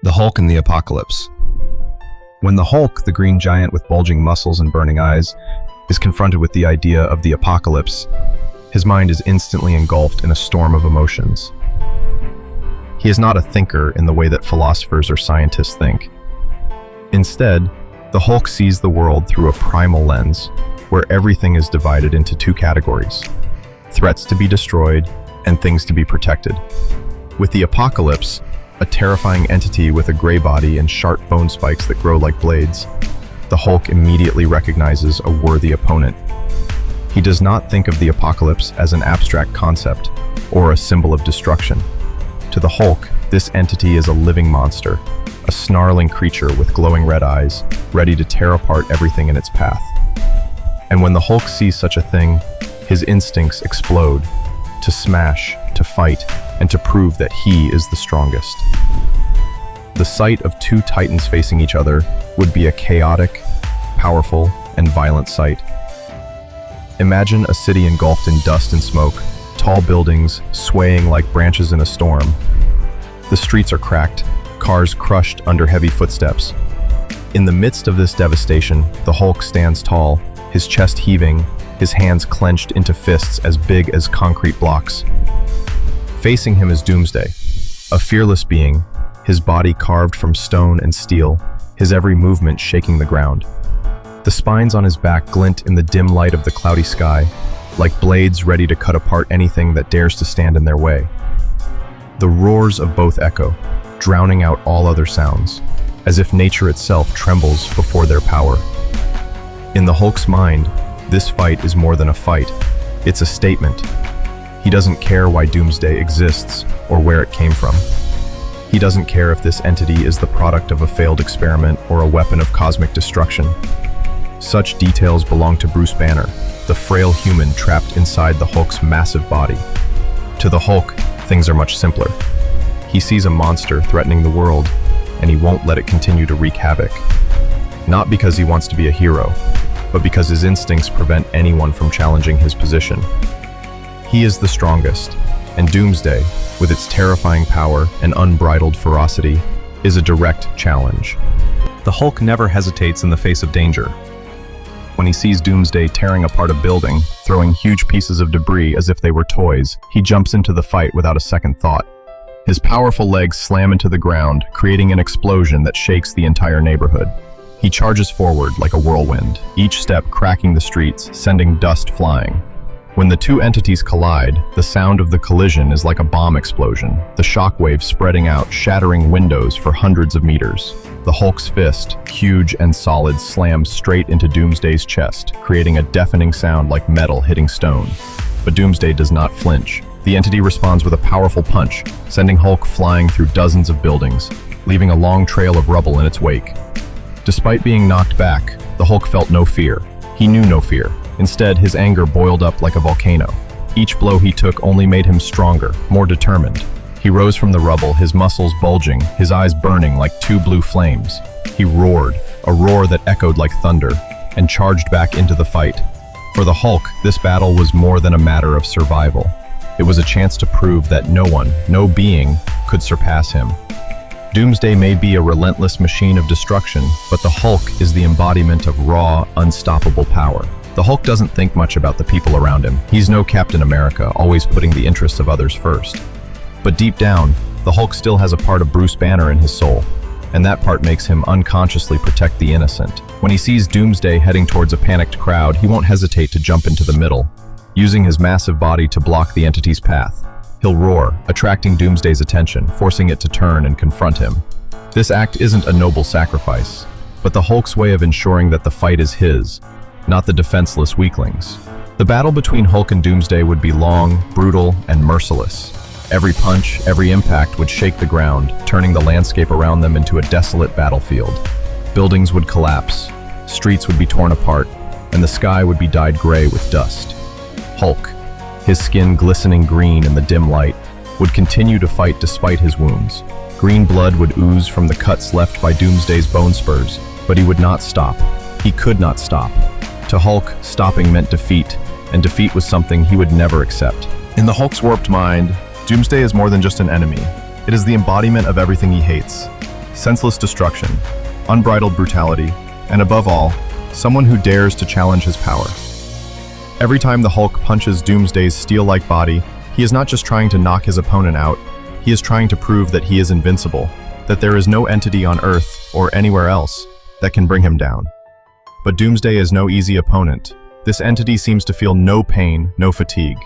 The Hulk in the Apocalypse. When the Hulk, the green giant with bulging muscles and burning eyes, is confronted with the idea of the apocalypse, his mind is instantly engulfed in a storm of emotions. He is not a thinker in the way that philosophers or scientists think. Instead, the Hulk sees the world through a primal lens, where everything is divided into two categories: threats to be destroyed and things to be protected. With the apocalypse, a terrifying entity with a gray body and sharp bone spikes that grow like blades, the Hulk immediately recognizes a worthy opponent. He does not think of the apocalypse as an abstract concept or a symbol of destruction. To the Hulk, this entity is a living monster, a snarling creature with glowing red eyes, ready to tear apart everything in its path. And when the Hulk sees such a thing, his instincts explode, to smash, to fight, and to prove that he is the strongest. The sight of two titans facing each other would be a chaotic, powerful, and violent sight. Imagine a city engulfed in dust and smoke, tall buildings swaying like branches in a storm. The streets are cracked, cars crushed under heavy footsteps. In the midst of this devastation, the Hulk stands tall, his chest heaving, his hands clenched into fists as big as concrete blocks. Facing him is Doomsday, a fearless being, his body carved from stone and steel, his every movement shaking the ground. The spines on his back glint in the dim light of the cloudy sky, like blades ready to cut apart anything that dares to stand in their way. The roars of both echo, drowning out all other sounds, as if nature itself trembles before their power. In the Hulk's mind, this fight is more than a fight. It's a statement. He doesn't care why Doomsday exists or where it came from. He doesn't care if this entity is the product of a failed experiment or a weapon of cosmic destruction. Such details belong to Bruce Banner, the frail human trapped inside the Hulk's massive body. To the Hulk, things are much simpler. He sees a monster threatening the world, and he won't let it continue to wreak havoc. Not because he wants to be a hero, but because his instincts prevent anyone from challenging his position. He is the strongest, and Doomsday, with its terrifying power and unbridled ferocity, is a direct challenge. The Hulk never hesitates in the face of danger. When he sees Doomsday tearing apart a building, throwing huge pieces of debris as if they were toys, he jumps into the fight without a second thought. His powerful legs slam into the ground, creating an explosion that shakes the entire neighborhood. He charges forward like a whirlwind, each step cracking the streets, sending dust flying. When the two entities collide, the sound of the collision is like a bomb explosion, the shockwave spreading out, shattering windows for hundreds of meters. The Hulk's fist, huge and solid, slams straight into Doomsday's chest, creating a deafening sound like metal hitting stone. But Doomsday does not flinch. The entity responds with a powerful punch, sending Hulk flying through dozens of buildings, leaving a long trail of rubble in its wake. Despite being knocked back, the Hulk felt no fear. He knew no fear. Instead, his anger boiled up like a volcano. Each blow he took only made him stronger, more determined. He rose from the rubble, his muscles bulging, his eyes burning like two blue flames. He roared, a roar that echoed like thunder, and charged back into the fight. For the Hulk, this battle was more than a matter of survival. It was a chance to prove that no one, no being, could surpass him. Doomsday may be a relentless machine of destruction, but the Hulk is the embodiment of raw, unstoppable power. The Hulk doesn't think much about the people around him. He's no Captain America, always putting the interests of others first. But deep down, the Hulk still has a part of Bruce Banner in his soul, and that part makes him unconsciously protect the innocent. When he sees Doomsday heading towards a panicked crowd, he won't hesitate to jump into the middle, using his massive body to block the entity's path. He'll roar, attracting Doomsday's attention, forcing it to turn and confront him. This act isn't a noble sacrifice, but the Hulk's way of ensuring that the fight is his, not the defenseless weaklings. The battle between Hulk and Doomsday would be long, brutal, and merciless. Every punch, every impact would shake the ground, turning the landscape around them into a desolate battlefield. Buildings would collapse, streets would be torn apart, and the sky would be dyed gray with dust. Hulk, his skin glistening green in the dim light, would continue to fight despite his wounds. Green blood would ooze from the cuts left by Doomsday's bone spurs, but he would not stop. He could not stop. To Hulk, stopping meant defeat, and defeat was something he would never accept. In the Hulk's warped mind, Doomsday is more than just an enemy. It is the embodiment of everything he hates. senseless destruction, unbridled brutality, and above all, someone who dares to challenge his power. Every time the Hulk punches Doomsday's steel-like body, he is not just trying to knock his opponent out, he is trying to prove that he is invincible, that there is no entity on Earth or anywhere else that can bring him down. But Doomsday is no easy opponent. This entity seems to feel no pain, no fatigue.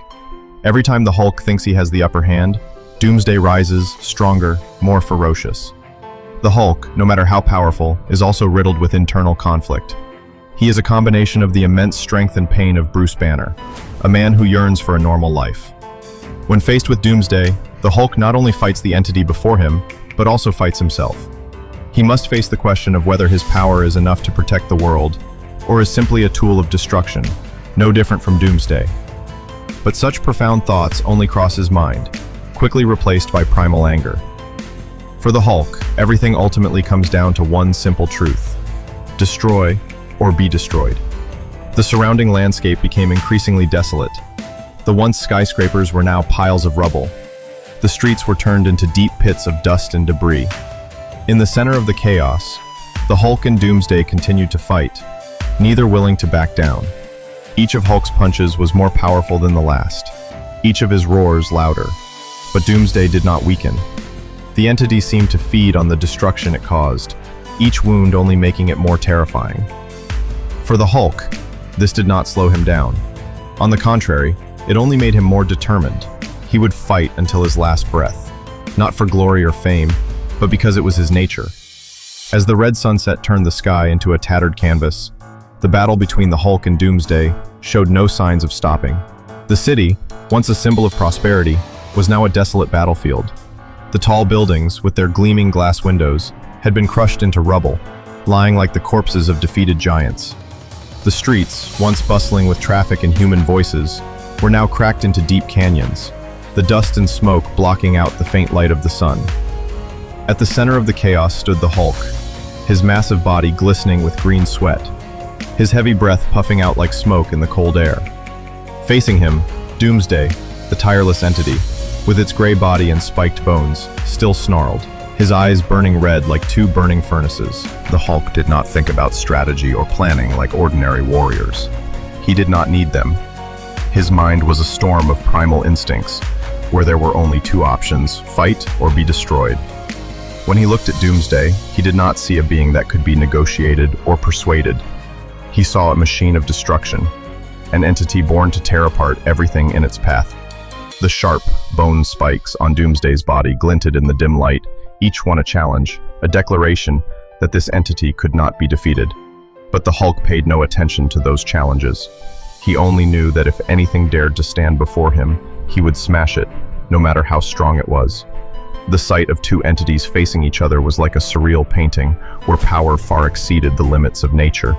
Every time the Hulk thinks he has the upper hand, Doomsday rises, stronger, more ferocious. The Hulk, no matter how powerful, is also riddled with internal conflict. He is a combination of the immense strength and pain of Bruce Banner, a man who yearns for a normal life. When faced with Doomsday, the Hulk not only fights the entity before him, but also fights himself. He must face the question of whether his power is enough to protect the world, or is simply a tool of destruction, no different from Doomsday. But such profound thoughts only cross his mind, quickly replaced by primal anger. For the Hulk, everything ultimately comes down to one simple truth: destroy or be destroyed. The surrounding landscape became increasingly desolate. The once skyscrapers were now piles of rubble. The streets were turned into deep pits of dust and debris. In the center of the chaos, the Hulk and Doomsday continued to fight, neither willing to back down. Each of Hulk's punches was more powerful than the last, each of his roars louder. But Doomsday did not weaken. The entity seemed to feed on the destruction it caused, each wound only making it more terrifying. For the Hulk, this did not slow him down. On the contrary, it only made him more determined. He would fight until his last breath, not for glory or fame, but because it was his nature. As the red sunset turned the sky into a tattered canvas, the battle between the Hulk and Doomsday showed no signs of stopping. The city, once a symbol of prosperity, was now a desolate battlefield. The tall buildings, with their gleaming glass windows, had been crushed into rubble, lying like the corpses of defeated giants. The streets, once bustling with traffic and human voices, were now cracked into deep canyons, the dust and smoke blocking out the faint light of the sun. At the center of the chaos stood the Hulk, his massive body glistening with green sweat, his heavy breath puffing out like smoke in the cold air. Facing him, Doomsday, the tireless entity, with its gray body and spiked bones, still snarled, his eyes burning red like two burning furnaces. The Hulk did not think about strategy or planning like ordinary warriors. He did not need them. His mind was a storm of primal instincts, where there were only two options: fight or be destroyed. When he looked at Doomsday, he did not see a being that could be negotiated or persuaded. He saw a machine of destruction, an entity born to tear apart everything in its path. The sharp, bone spikes on Doomsday's body glinted in the dim light, each one a challenge, a declaration that this entity could not be defeated. But the Hulk paid no attention to those challenges. He only knew that if anything dared to stand before him, he would smash it, no matter how strong it was. The sight of two entities facing each other was like a surreal painting, where power far exceeded the limits of nature.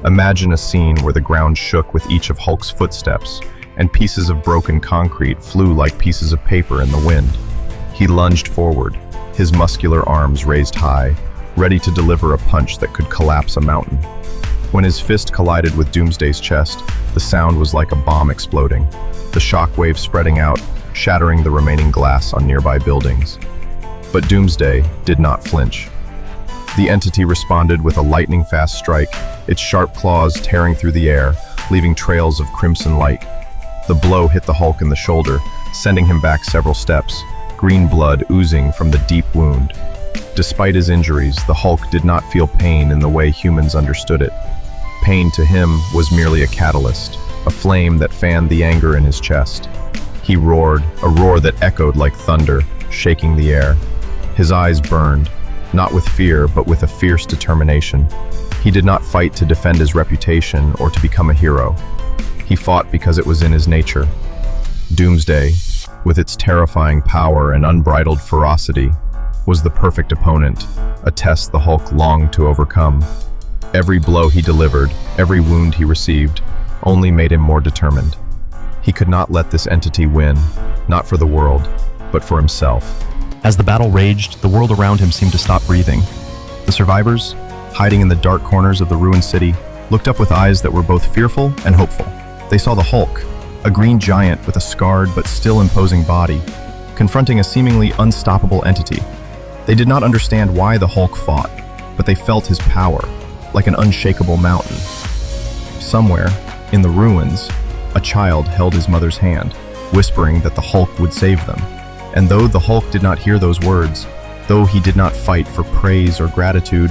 Imagine a scene where the ground shook with each of Hulk's footsteps, and pieces of broken concrete flew like pieces of paper in the wind. He lunged forward, his muscular arms raised high, ready to deliver a punch that could collapse a mountain. When his fist collided with Doomsday's chest, the sound was like a bomb exploding, the shockwave spreading out, shattering the remaining glass on nearby buildings. But Doomsday did not flinch. The entity responded with a lightning-fast strike, its sharp claws tearing through the air, leaving trails of crimson light. The blow hit the Hulk in the shoulder, sending him back several steps, green blood oozing from the deep wound. Despite his injuries, the Hulk did not feel pain in the way humans understood it. Pain to him was merely a catalyst, a flame that fanned the anger in his chest. He roared, a roar that echoed like thunder, shaking the air. His eyes burned, not with fear, but with a fierce determination. He did not fight to defend his reputation or to become a hero. He fought because it was in his nature. Doomsday, with its terrifying power and unbridled ferocity, was the perfect opponent, a test the Hulk longed to overcome. Every blow he delivered, every wound he received, only made him more determined. He could not let this entity win, not for the world, but for himself. As the battle raged, the world around him seemed to stop breathing. The survivors, hiding in the dark corners of the ruined city, looked up with eyes that were both fearful and hopeful. They saw the Hulk, a green giant with a scarred but still imposing body, confronting a seemingly unstoppable entity. They did not understand why the Hulk fought, but they felt his power, like an unshakable mountain. Somewhere, in the ruins, a child held his mother's hand, whispering that the Hulk would save them. And though the Hulk did not hear those words, though he did not fight for praise or gratitude,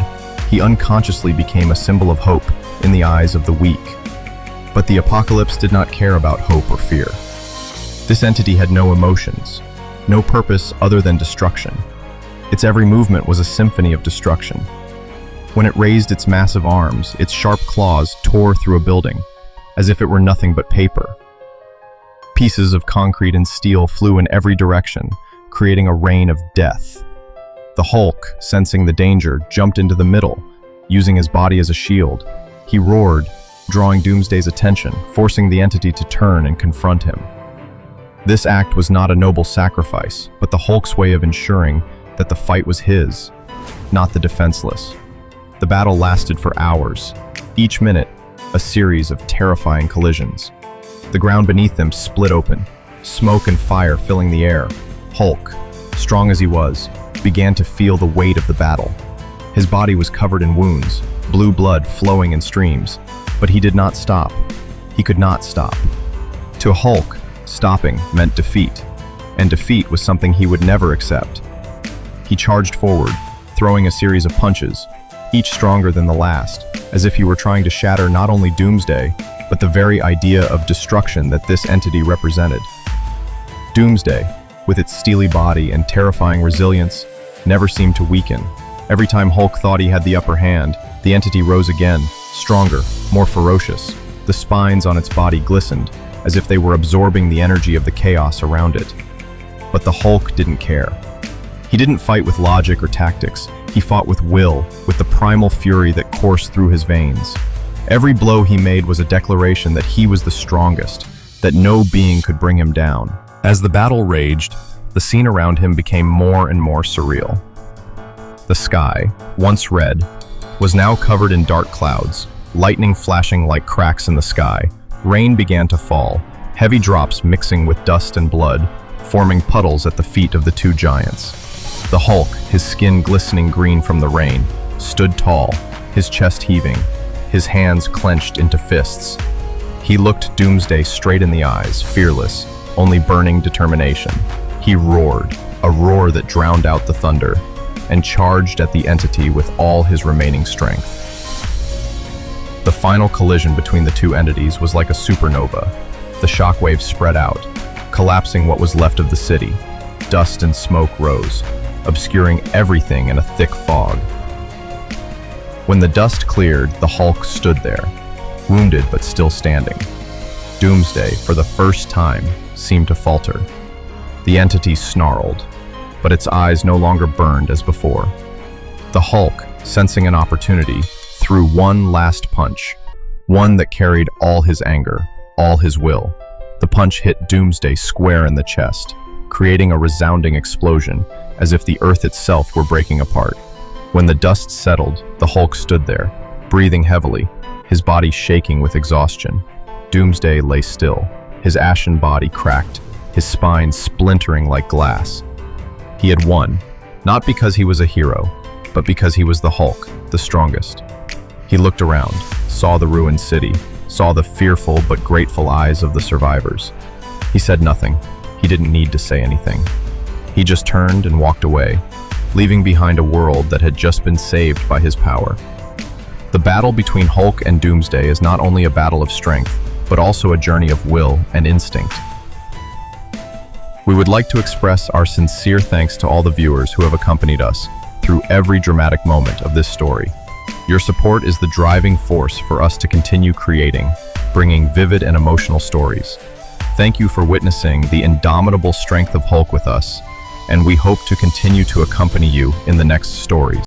he unconsciously became a symbol of hope in the eyes of the weak. But the apocalypse did not care about hope or fear. This entity had no emotions, no purpose other than destruction. Its every movement was a symphony of destruction. When it raised its massive arms, its sharp claws tore through a building, as if it were nothing but paper. Pieces of concrete and steel flew in every direction, creating a rain of death. The Hulk, sensing the danger, jumped into the middle, using his body as a shield. He roared, drawing Doomsday's attention, forcing the entity to turn and confront him. This act was not a noble sacrifice, but the Hulk's way of ensuring that the fight was his, not the defenseless. The battle lasted for hours, each minute a series of terrifying collisions. The ground beneath them split open, smoke and fire filling the air. Hulk, strong as he was, began to feel the weight of the battle. His body was covered in wounds, blue blood flowing in streams, but he did not stop. He could not stop. To Hulk, stopping meant defeat, and defeat was something he would never accept. He charged forward, throwing a series of punches, each stronger than the last, as if he were trying to shatter not only Doomsday, but the very idea of destruction that this entity represented. Doomsday, with its steely body and terrifying resilience, never seemed to weaken. Every time Hulk thought he had the upper hand, the entity rose again, stronger, more ferocious. The spines on its body glistened, as if they were absorbing the energy of the chaos around it. But the Hulk didn't care. He didn't fight with logic or tactics. He fought with will, with the primal fury that coursed through his veins. Every blow he made was a declaration that he was the strongest, that no being could bring him down. As the battle raged, the scene around him became more and more surreal. The sky, once red, was now covered in dark clouds, lightning flashing like cracks in the sky. Rain began to fall, heavy drops mixing with dust and blood, forming puddles at the feet of the two giants. The Hulk, his skin glistening green from the rain, stood tall, his chest heaving, his hands clenched into fists. He looked Doomsday straight in the eyes, fearless, only burning determination. He roared, a roar that drowned out the thunder, and charged at the entity with all his remaining strength. The final collision between the two entities was like a supernova. The shockwaves spread out, collapsing what was left of the city. Dust and smoke rose, obscuring everything in a thick fog. When the dust cleared, the Hulk stood there, wounded but still standing. Doomsday, for the first time, seemed to falter. The entity snarled, but its eyes no longer burned as before. The Hulk, sensing an opportunity, threw one last punch, one that carried all his anger, all his will. The punch hit Doomsday square in the chest, creating a resounding explosion, as if the earth itself were breaking apart. When the dust settled, the Hulk stood there, breathing heavily, his body shaking with exhaustion. Doomsday lay still, his ashen body cracked, his spine splintering like glass. He had won, not because he was a hero, but because he was the Hulk, the strongest. He looked around, saw the ruined city, saw the fearful but grateful eyes of the survivors. He said nothing. He didn't need to say anything. He just turned and walked away, leaving behind a world that had just been saved by his power. The battle between Hulk and Doomsday is not only a battle of strength, but also a journey of will and instinct. We would like to express our sincere thanks to all the viewers who have accompanied us through every dramatic moment of this story. Your support is the driving force for us to continue creating, bringing vivid and emotional stories. Thank you for witnessing the indomitable strength of Hulk with us, and we hope to continue to accompany you in the next stories.